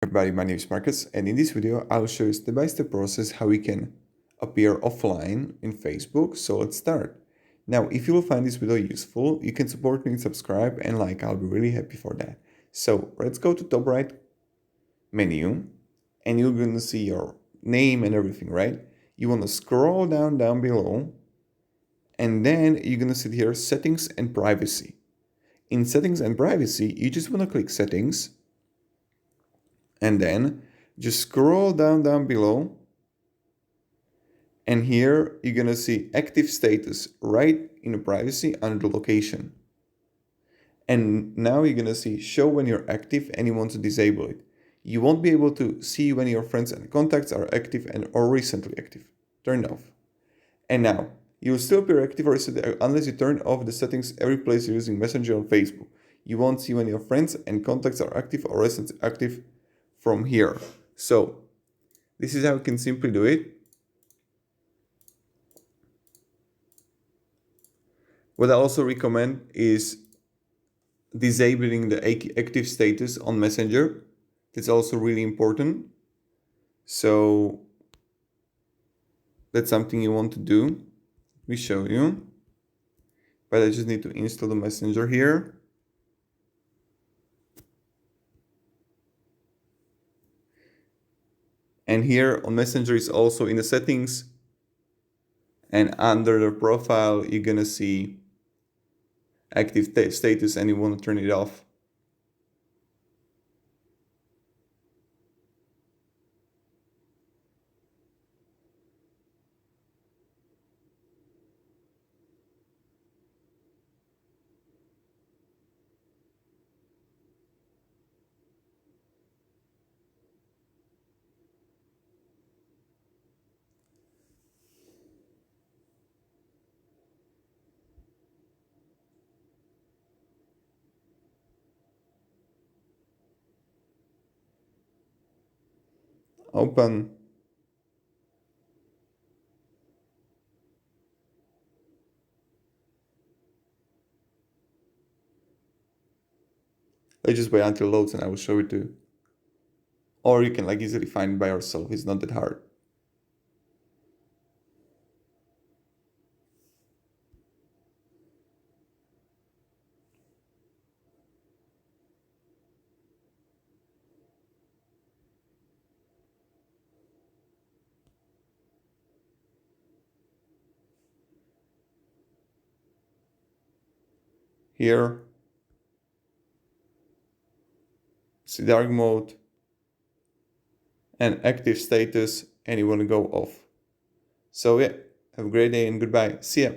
everybody, my name is Marcus, and in this video I'll show you step-by-step process how we can appear offline in Facebook. So let's start. Now, if you will find this video useful, you can support me and subscribe and like. I'll be really happy for that. So let's go to top right menu and you're going to see your name and everything, right? You want to scroll down below and then you're going to see here settings and privacy. In settings and privacy, you just want to click settings and then just scroll down below, and here you're gonna see active status right in the privacy under the location. And now you're gonna see show when you're active and you want to disable it. You won't be able to see when your friends and contacts are active and or recently active. Turn it off. And now you will still appear active or recently unless you turn off the settings every place you're using Messenger on Facebook. You won't see when your friends and contacts are active or recently active from here. So this is how you can simply do it. What I also recommend is disabling the active status on Messenger. That's also really important. So that's something you want to do. Let me show you. But I just need to install the Messenger here. And here on Messenger is also in the settings, and under the profile you're gonna see active status and you want to turn it off. Open. Let's just wait until it loads and I will show it to you. Or you can easily find it by yourself. It's not that hard. Here, see dark mode and active status, and you want to go off. So yeah, have a great day and goodbye. See ya.